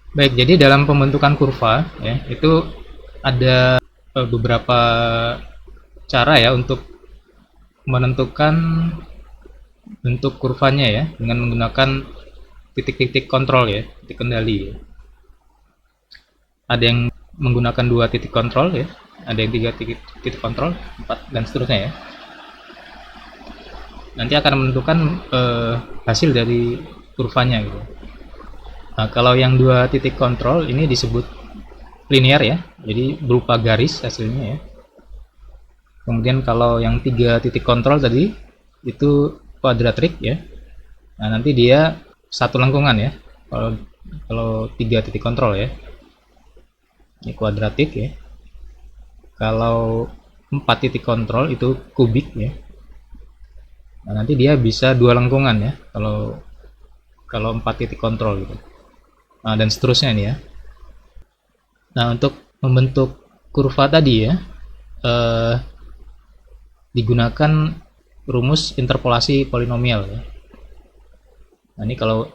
Baik, jadi dalam pembentukan kurva ya, itu ada beberapa cara ya untuk menentukan bentuk kurvanya ya dengan menggunakan titik-titik kontrol ya, titik kendali ya. Ada yang menggunakan dua titik kontrol ya, ada yang tiga titik kontrol, empat dan seterusnya ya. Nanti akan menentukan hasil dari kurvanya gitu. Nah, kalau yang dua titik kontrol ini disebut linear ya, jadi berupa garis hasilnya ya. Kemudian kalau yang tiga titik kontrol tadi itu kuadratrik ya. Nah, nanti dia satu lengkungan ya. Kalau kalau tiga titik kontrol ya, ini kuadratik ya. Kalau empat titik kontrol itu kubik ya. Nah, nanti dia bisa dua lengkungan ya. Kalau kalau empat titik kontrol gitu. Nah, dan seterusnya nih ya. Nah, untuk membentuk kurva tadi ya, eh, digunakan rumus interpolasi polinomial ya. Nah, ini kalau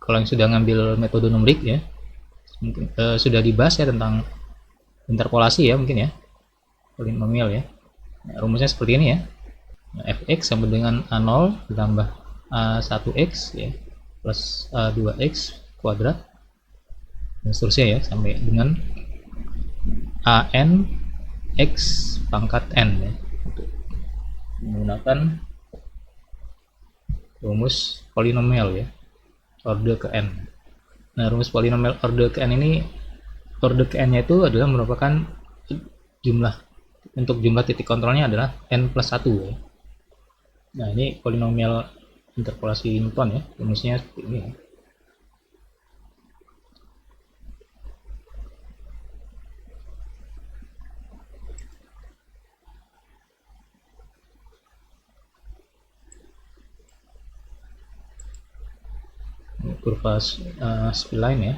kalau yang sudah ngambil metode numerik ya, mungkin sudah dibahas ya tentang interpolasi ya mungkin ya, polinomial ya. Nah, rumusnya seperti ini ya. Nah, fx sama dengan a0 ditambah a1x ya plus a2x kuadrat dan seterusnya ya sampai dengan an x pangkat n ya. Untuk menggunakan rumus polinomial ya, orde ke n. Nah, rumus polinomial orde ke n ini, orde ke n nya itu adalah merupakan jumlah, untuk jumlah titik kontrolnya adalah n plus 1 ya. Nah, ini polinomial interpolasi Newton ya, rumusnya seperti ini ya. Ini kurva spline ya.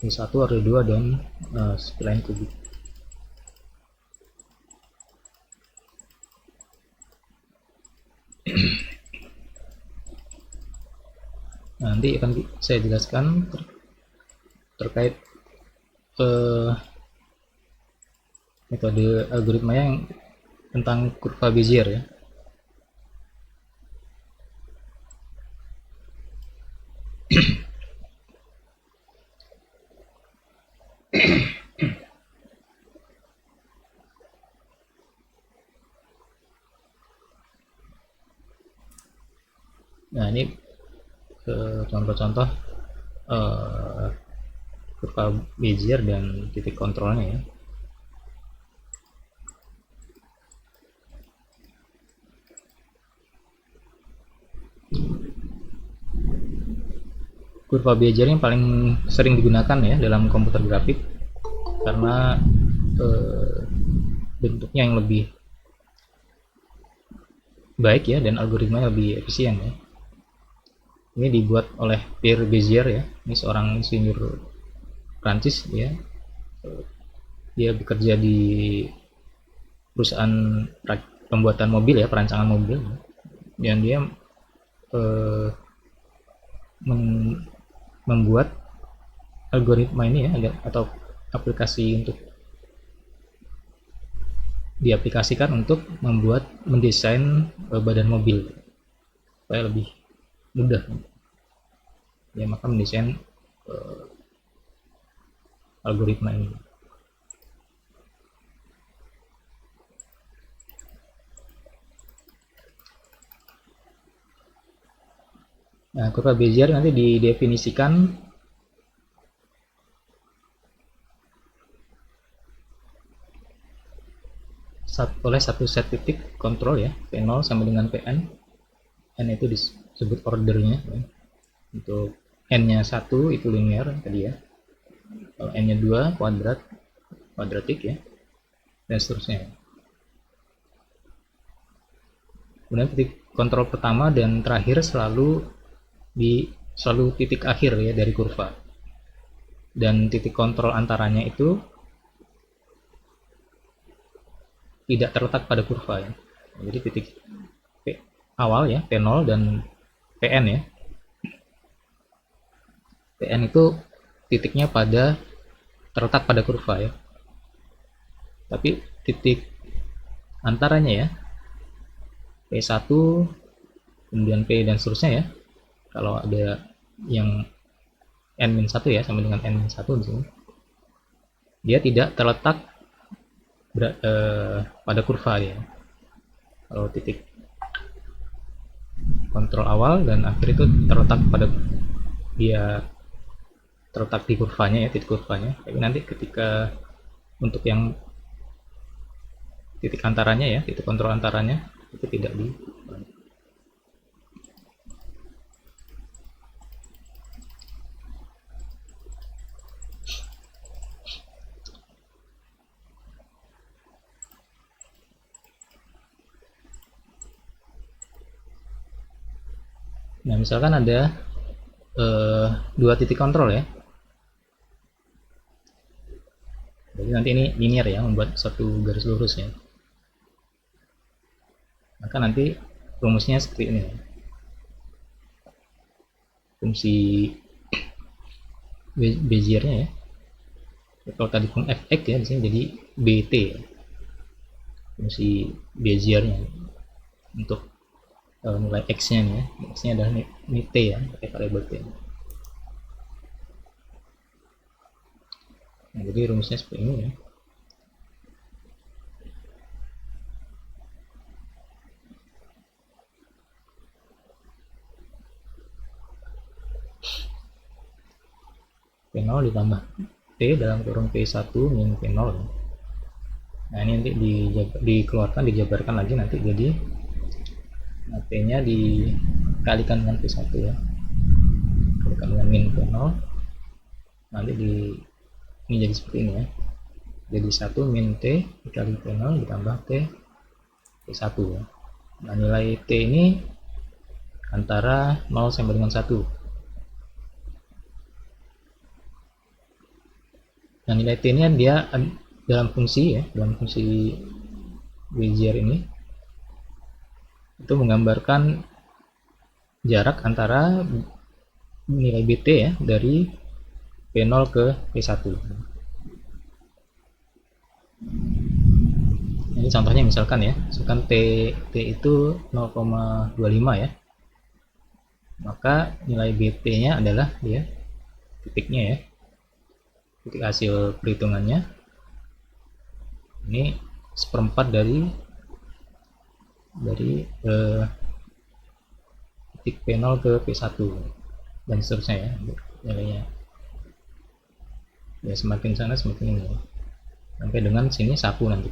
Ini 1, orde 2 dan spline kubik. Nah, nanti akan saya jelaskan terkait metode algoritma yang tentang kurva Bezier ya. Nah, ini contoh-contoh kurva Bezier dan titik kontrolnya ya. Kurva Bezier yang paling sering digunakan ya dalam komputer grafik karena bentuknya yang lebih baik ya dan algoritmanya lebih efisien ya. Ini dibuat oleh Pierre Bezier ya, ini seorang insinyur Prancis ya. Dia bekerja di perusahaan pembuatan mobil ya, perancangan mobil, dan dia membuat algoritma ini ya, atau aplikasi untuk diaplikasikan untuk mendesain badan mobil supaya lebih mudah ya, maka mendesain algoritma ini. Nah, kurva Bezier nanti didefinisikan oleh satu set titik kontrol ya, P0 sama dengan Pn. N itu disebut ordernya ya. Untuk n-nya 1 itu linear tadi ya. Kalau n-nya 2 kuadratik ya. Dan seterusnya. Kemudian titik kontrol pertama dan terakhir selalu titik akhir ya dari kurva. Dan titik kontrol antaranya itu tidak terletak pada kurva ya. Jadi titik awal ya, P0 dan PN ya. PN itu titiknya terletak pada kurva ya. Tapi titik antaranya ya, P1 kemudian P dan seterusnya ya. Kalau ada yang N-1 ya sampai dengan N-1 di sini. Dia tidak terletak pada kurva ya. Kalau titik kontrol awal dan akhir itu dia terletak di kurvanya ya, titik kurvanya. Tapi nanti ketika untuk yang titik antaranya ya, titik kontrol antaranya itu tidak di. Nah, misalkan ada dua titik kontrol ya. Jadi nanti ini linear ya, membuat satu garis lurus ya. Maka nanti rumusnya seperti ini ya. Fungsi Bezier-nya ya. Kalau tadi fungsi fx ya, di sini jadi bt ya. Fungsi Bezier-nya untuk nilai x-nya nih ya. X-nya adalah ini t ya, pakai variabel t. Nah, jadi rumusnya seperti ini ya. P0 ditambah T dalam kurung P1 min P0. Nah, ini nanti dikeluarkan, dijabarkan lagi nanti jadi T-nya dikalikan dengan P1 ya. Kalikan dengan min P0. Nanti ini jadi seperti ini ya. Jadi 1 min T dikali P0 ditambah T P1 ya. Nah, nilai T ini antara 0 sampai dengan 1. Nah, nilai T ini dia dalam fungsi ya, dalam fungsi Bezier ini itu menggambarkan jarak antara nilai BT ya dari P0 ke P1. Ini contohnya misalkan ya, misalkan T itu 0,25 ya. Maka nilai BT-nya adalah dia titiknya ya. Titik hasil perhitungannya ini seperempat dari titik P0 ke P1 dan seterusnya ya nilainya ya, semakin sana semakin ini ya. Sampai dengan sini 1 nanti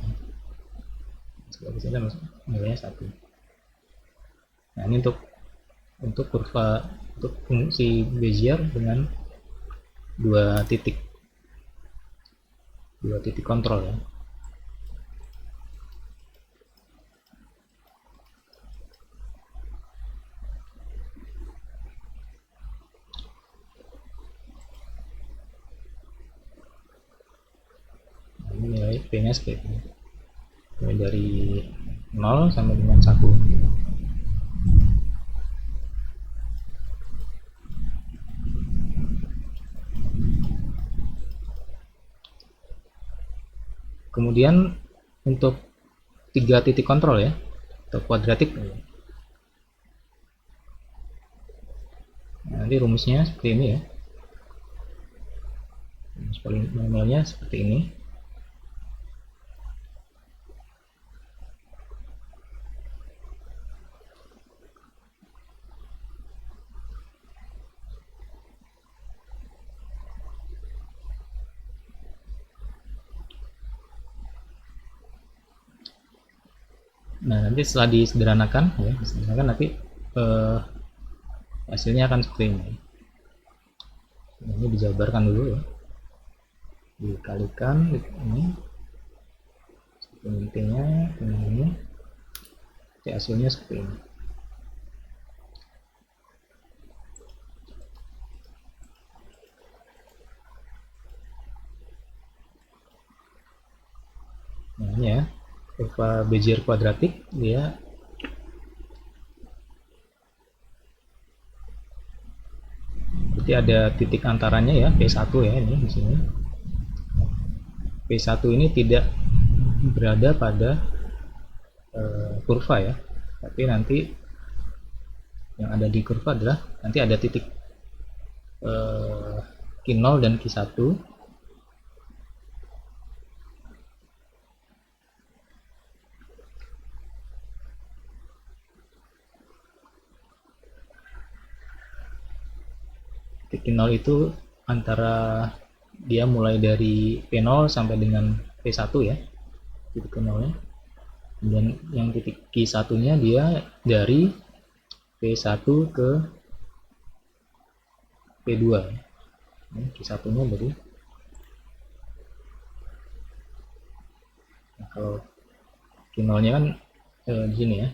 sebagai sini nilainya 1. Nah, ini untuk kurva, untuk fungsi Bezier dengan dua titik kontrol ya. Nah, ini nilai P-nya seperti ini. Mulai dari 0 sampai dengan 1. Kemudian untuk 3 titik kontrol ya, atau kuadratik. Nah, nanti rumusnya seperti ini ya. Polinomialnya seperti ini. Nah, nanti setelah disederhanakan ya, nanti hasilnya akan seperti ini. Ini dijabarkan dulu ya. Dikalikan ini intinya ini. Jadi hasilnya seperti ini. Nah, ini ya. Kurva Bezier kuadratik dia nanti ada titik antaranya ya, P1 ya, ini di sini. P1 ini tidak berada pada kurva ya, tapi nanti yang ada di kurva adalah nanti ada titik Q0 dan Q1. Titik Q0 itu antara dia mulai dari P0 sampai dengan P1 ya, titik Q0 nya. Dan yang titik Q1 nya dia dari P1 ke P2 ya. Q1 nya dari, nah, kalau Q0 nya kan di sini ya,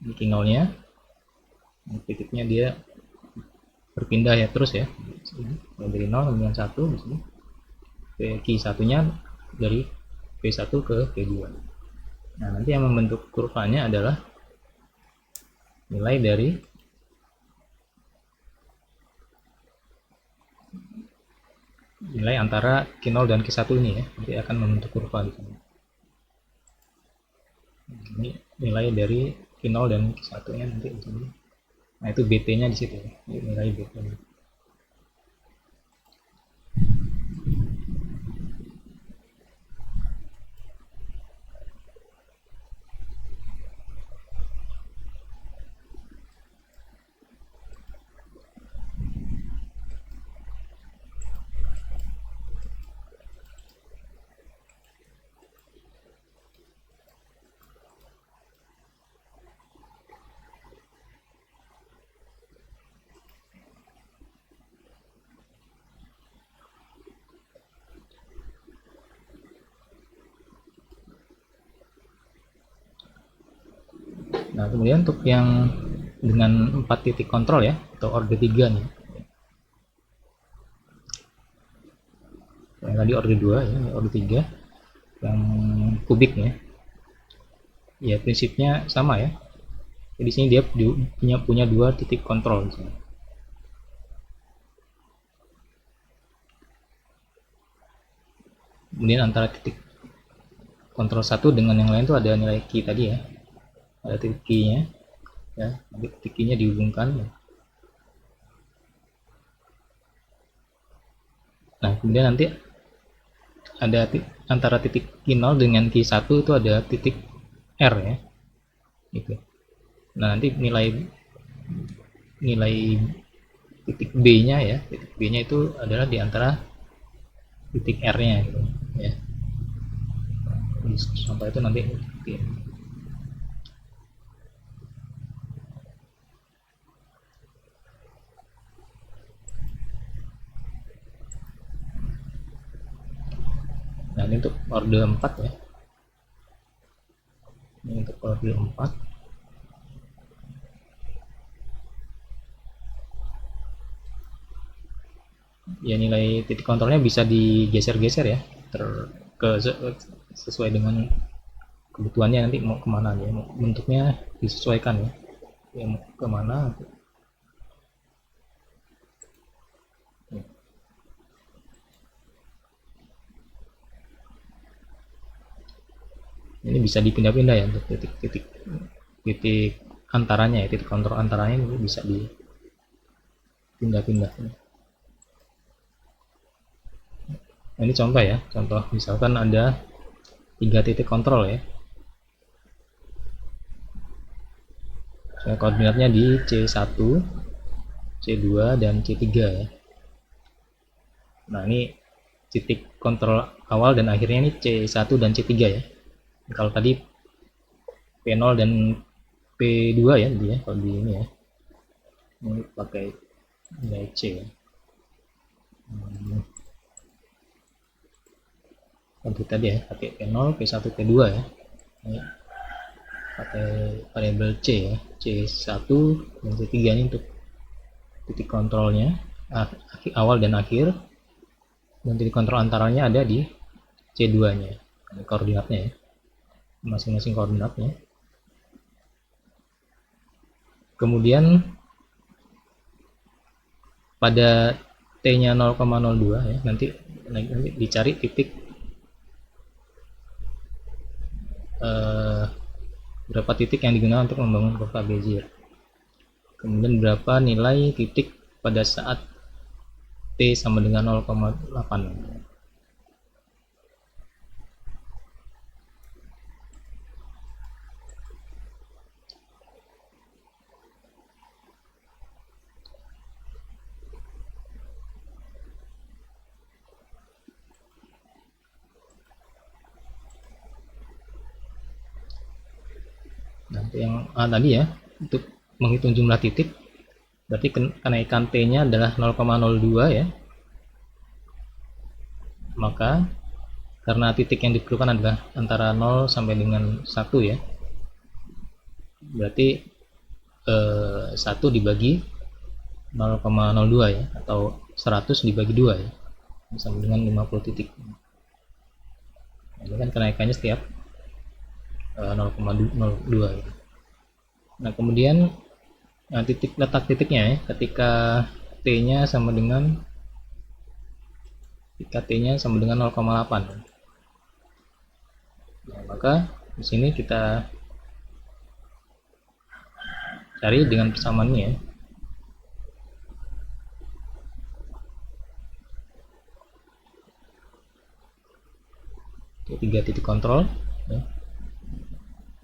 di Q0 nya titiknya dia berpindah ya terus ya, dari 0 dengan 1 di sini. Q1 nya dari P1 ke P2. Nah, nanti yang membentuk kurvanya adalah nilai dari nilai antara Q0 dan Q1 ini ya, nanti akan membentuk kurva di sini. Ini nilai dari Q0 dan Q1 nya nanti di sini. Nah, itu BT nya di situ ya, nilai BT nya. Nah, kemudian untuk yang dengan 4 titik kontrol ya, atau order 3 nih. Yang tadi order 2 ya, order 3 yang kubik ya. Ya, prinsipnya sama ya. Jadi sini dia punya 2 titik kontrol di sini. Kemudian antara titik kontrol 1 dengan yang lain itu ada nilai key tadi ya. Ada titik key-nya ya, nanti titik key-nya dihubungkan ya. Nah, kemudian nanti ada antara titik Q0 dengan Q1 itu ada titik R ya. Gitu. Nah, nanti nilai titik B-nya ya, titik B-nya itu adalah di antara titik R-nya gitu ya. Sampai itu nanti nah, ini untuk order 4 ya. Ini untuk order 4. Ya, nilai titik kontrolnya bisa digeser-geser ya, sesuai dengan kebutuhannya nanti mau kemana ya, bentuknya disesuaikan ya, yang mau kemana. Ini bisa dipindah-pindah ya untuk titik antaranya ya, titik kontrol antaranya ini bisa dipindah-pindah. Nah, ini contoh ya, contoh misalkan ada 3 titik kontrol ya. Koordinatnya di C1, C2 dan C3 ya. Nah, ini titik kontrol awal dan akhirnya ini C1 dan C3 ya. Kalau tadi P0 dan P2 ya, dia kalau di ini ya. Ini pakai nilai C ya. Untuk tadi ya, pakai P0, P1, P2 ya. Ini pakai variabel C ya, C1 dan C3 ini untuk titik kontrolnya awal dan akhir, dan titik kontrol antaranya ada di C2 nya, koordinatnya ya, masing-masing koordinatnya. Kemudian pada T-nya 0,02 ya, nanti dicari titik berapa titik yang digunakan untuk membangun kurva Bezier, kemudian berapa nilai titik pada saat T sama dengan 0,8. Nanti yang tadi ya, untuk menghitung jumlah titik, berarti kenaikan T-nya adalah 0,02 ya. Maka karena titik yang diperlukan adalah antara 0 sampai dengan 1 ya, berarti 1 dibagi 0,02 ya, atau 100 dibagi 2 ya, sama dengan 50 titik. Ini kan kenaikannya setiap 0,02 ya. Nah kemudian letak titiknya ya, ketika T-nya sama dengan 0,8. Nah, maka di sini kita cari dengan persamaannya ya. Tiga titik kontrol ya.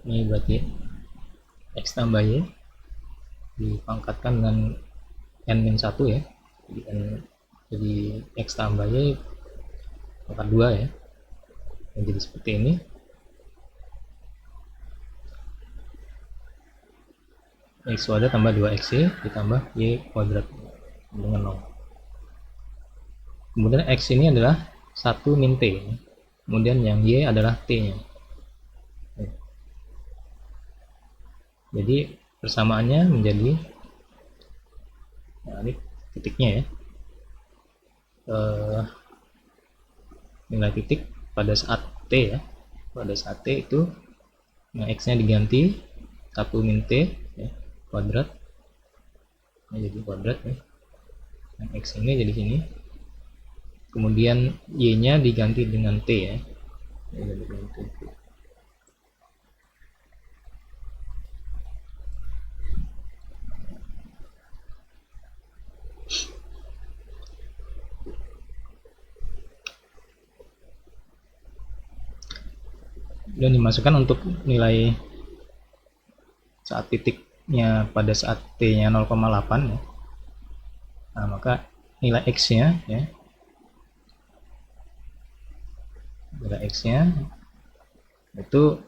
Ini berarti X tambah Y dipangkatkan dengan N-1 ya, jadi X tambah Y pangkat 2 ya, jadi seperti ini. X kuadrat tambah 2XY ditambah Y kuadrat dengan 0. Kemudian X ini adalah 1 min T, kemudian yang Y adalah T nya. Jadi persamaannya menjadi, nah ini titiknya ya, nilai titik pada saat T ya, pada saat T itu nah X nya diganti 1 min T ya, kuadrat, nah, jadi kuadrat ya, nah, X ini jadi sini, kemudian Y nya diganti dengan T ya, dan dimasukkan untuk nilai saat titiknya pada saat T nya 0,8 ya. Nah maka nilai X nya ya, nilai X nya itu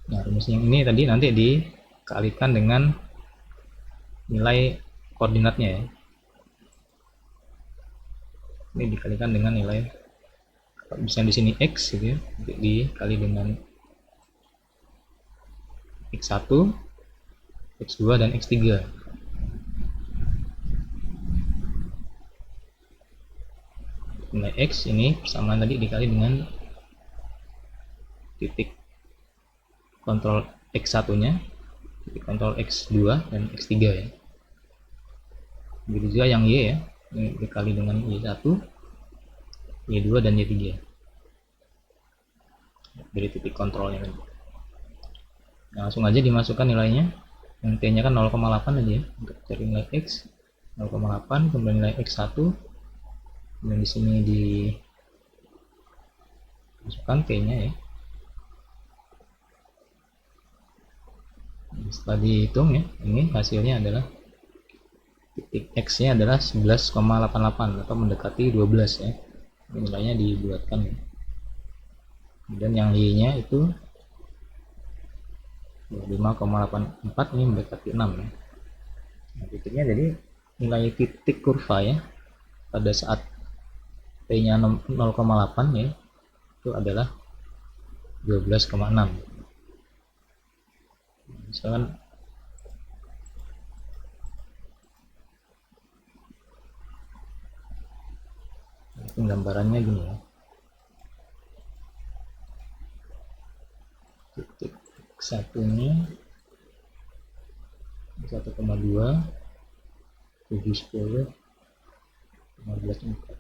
nah rumus yang ini tadi nanti dikalikan dengan nilai koordinatnya ya, ini dikalikan dengan nilai, misalnya di sini X gitu ya, dikali dengan X1, X2 dan X3. Nilai X ini persamaan tadi dikali dengan titik kontrol X1 nya, titik kontrol X2 dan X3 ya. Begitu juga yang Y ya, ini dikali dengan Y1, Y2 dan Y3 dari titik kontrolnya. Nah, langsung aja dimasukkan nilainya, yang T nya kan 0,8 aja ya, untuk cari nilai X 0,8, kemudian nilai X1, kemudian di sini dimasukkan T nya ya. Setelah dihitung ya, ini hasilnya adalah titik X nya adalah 11,88 atau mendekati 12 ya, nilainya dibuatkan ya. Kemudian yang Y nya itu 5,84, ini mendekati 6 ya. Nah, titiknya jadi nilai titik kurva ya pada saat T nya 0,8 ya, itu adalah 12,6. Misalkan penggambarannya gini ya, titik satunya 1,2, 7, 10, 15, 4.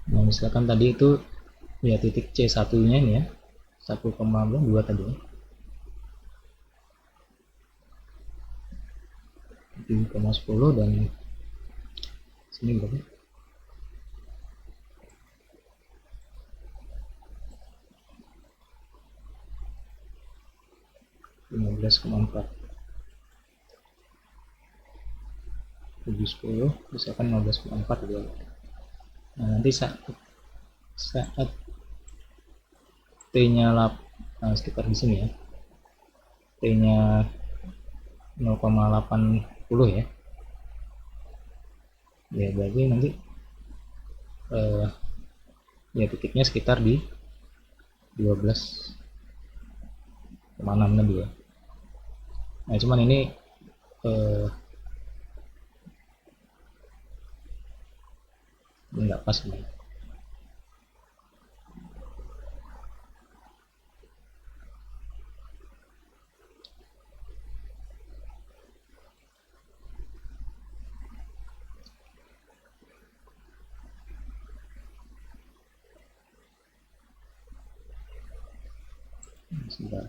Nah, misalkan tadi itu ya titik C1 nya ini ya 1,2 tadi ya, 7,10 dan sini berapa, 15,4, 7, 10 misalkan 15,4 gitu. Nah, nanti saat T nya sekitar di sini ya, T nya 0,80 ya, ya berarti nanti ya titiknya sekitar di 12,6 ya. Nah cuman ini nggak pas nih. Sebentar,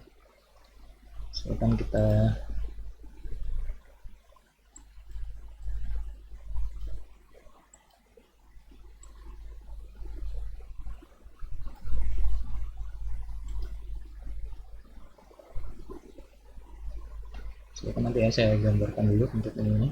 misalkan kita nanti ya saya gambarkan dulu untuk ininya.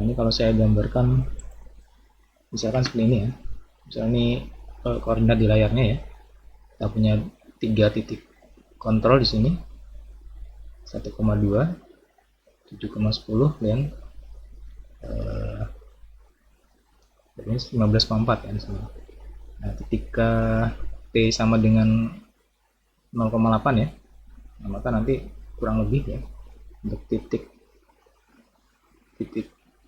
ini kalau saya gambarkan misalkan seperti ini ya, misalnya ini koordinat di layarnya ya, kita punya 3 titik kontrol di sini, 1,2, 7,10 dan 15,4 ya di sini. Nah, ketika T sama dengan 0,8 ya, nah, maka nanti kurang lebih ya untuk titik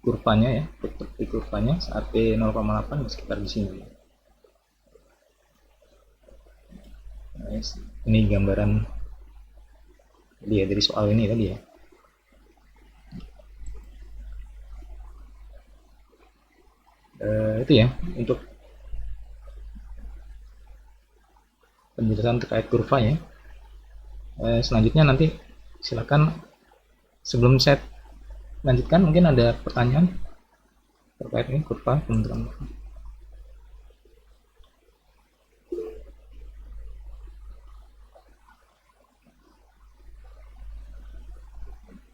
kurvanya ya, titik kurvanya saat T 0,8 sekitar di sini. Nah, ini gambaran jadi ya dari soal ini tadi ya. Itu ya untuk penjelasan terkait kurva ya. Selanjutnya nanti silakan sebelum saya lanjutkan mungkin ada pertanyaan terkait ini kurva pembentukan kurva.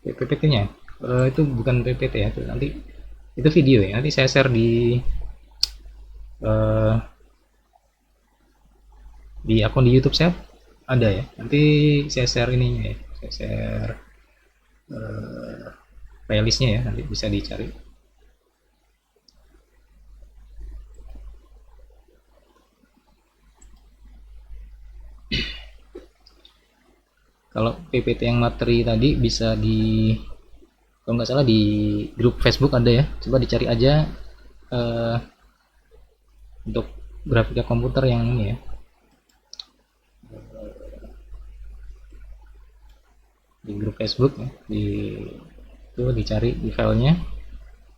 PPT-nya itu bukan PPT ya, itu nanti itu video ya, nanti saya share di akun di YouTube saya ada ya, nanti saya share ininya ya, saya share playlistnya ya, nanti bisa dicari. Kalau PPT yang materi tadi bisa kalau nggak salah di grup Facebook ada ya, coba dicari aja untuk grafika komputer yang ini ya, di grup Facebook ya, itu dicari di filenya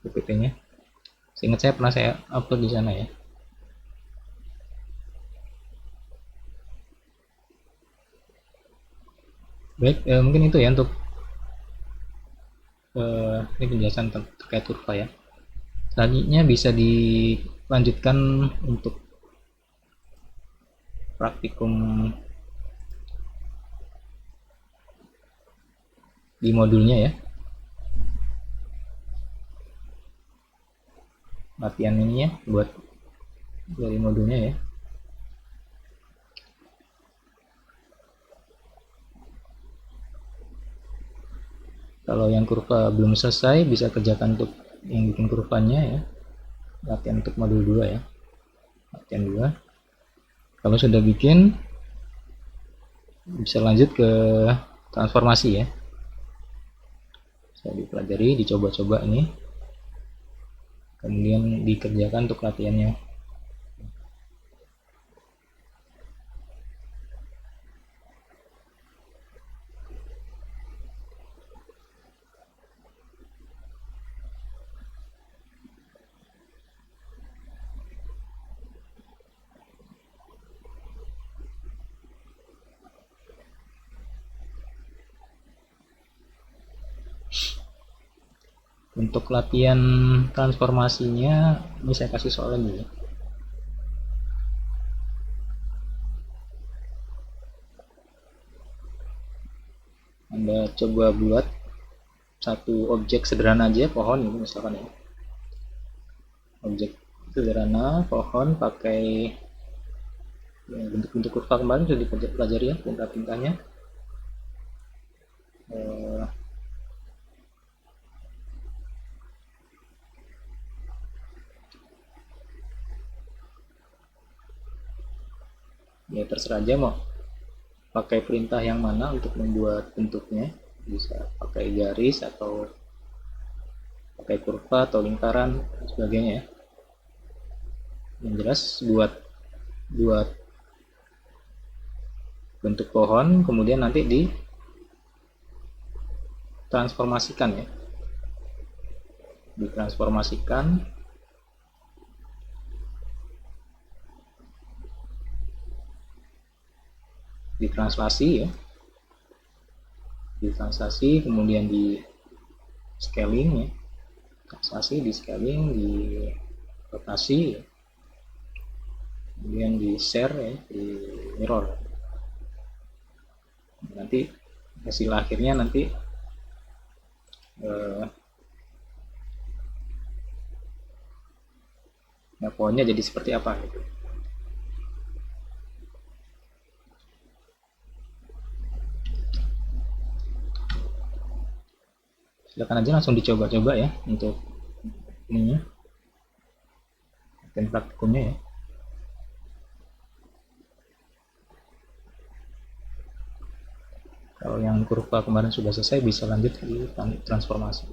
PPT-nya. Seingat saya pernah saya upload di sana ya. Baik, mungkin itu ya untuk ini penjelasan terkait kurva ya. Selanjutnya bisa dilanjutkan untuk praktikum di modulnya ya. Latihan ini ya buat dari modulnya ya. Kalau yang kurva belum selesai bisa kerjakan untuk yang bikin kurvanya ya. Latihan untuk modul 2 ya. Latihan 2. Kalau sudah bikin bisa lanjut ke transformasi ya. Saya dipelajari, dicoba-coba ini. Kemudian dikerjakan untuk latihannya. Untuk latihan transformasinya ini saya kasih soal lagi ya. Anda coba buat satu objek sederhana aja, pohon ini misalkan ya. Objek sederhana, pohon pakai ya, bentuk-bentuk kurva kemarin sudah dipelajari ya, perintah-perintahnya. Ya terserah aja mau pakai perintah yang mana untuk membuat bentuknya, bisa pakai garis atau pakai kurva atau lingkaran dan sebagainya ya. Yang jelas buat bentuk pohon kemudian nanti ditransformasikan ya, ditransformasikan ditranslasi ya, ditranslasi kemudian di scaling ya, translasi di scaling, di rotasi ya, kemudian di share ya, di mirror. Nanti hasil akhirnya nanti ya, pohonnya jadi seperti apa gitu. Silakan aja langsung dicoba-coba ya untuk ininya, dan praktikumnya ya. Kalau yang kurva kemarin sudah selesai, bisa lanjut ke transformasi.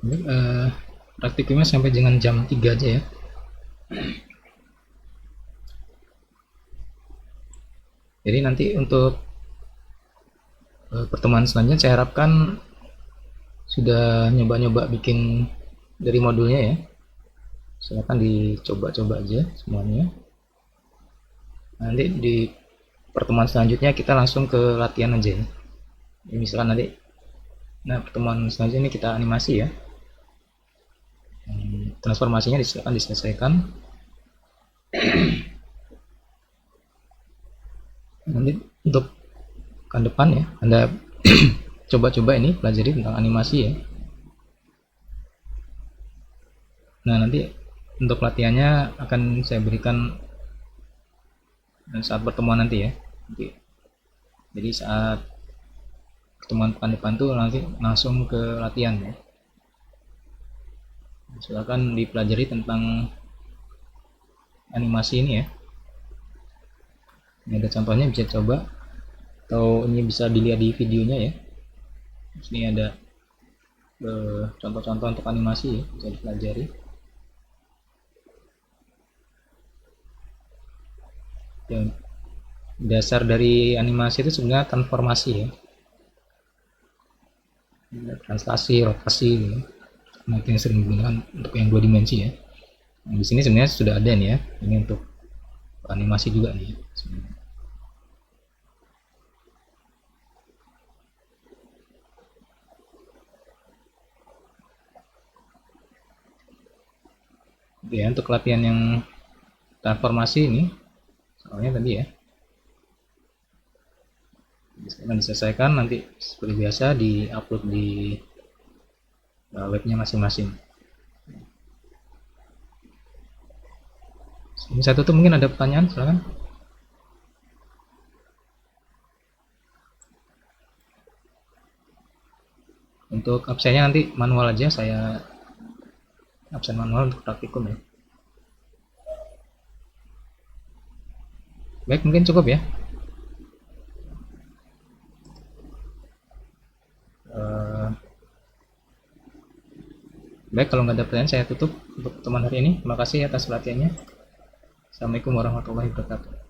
Ini, praktikumnya sampai dengan jam 3 aja ya. Jadi nanti untuk pertemuan selanjutnya saya harapkan sudah nyoba-nyoba bikin dari modulnya ya. Silakan dicoba-coba aja semuanya. Nanti di pertemuan selanjutnya kita langsung ke latihan aja ya. Ini misalkan nanti, nah pertemuan selanjutnya ini kita animasi ya. Transformasinya silakan diselesaikan. Nanti untuk kan depan ya, Anda coba-coba ini pelajari tentang animasi ya. Nah nanti untuk latihannya akan saya berikan saat pertemuan nanti ya. Jadi saat pertemuan pekan depan tuh nanti langsung ke latihan ya. Silakan dipelajari tentang animasi ini ya. Ini ada contohnya, bisa coba, atau ini bisa dilihat di videonya ya. Ini ada contoh-contoh untuk animasi ya, bisa dipelajari. Dan dasar dari animasi itu sebenarnya transformasi ya, translasi, rotasi gitu. Nanti yang sering digunakan untuk yang 2 dimensi ya. Nah, di sini sebenarnya sudah ada nih ya, ini untuk animasi juga nih sebenarnya. Ya untuk latihan yang transformasi ini soalnya tadi ya, akan diselesaikan nanti seperti biasa di-upload di webnya masing-masing. Ini saya tutup, mungkin ada pertanyaan, silakan. Untuk absennya nanti manual aja, saya absen manual untuk praktikum ya. Baik, mungkin cukup ya. Baik, kalau nggak ada pertanyaan saya tutup untuk teman hari ini. Terima kasih atas perhatiannya. Assalamualaikum warahmatullahi wabarakatuh.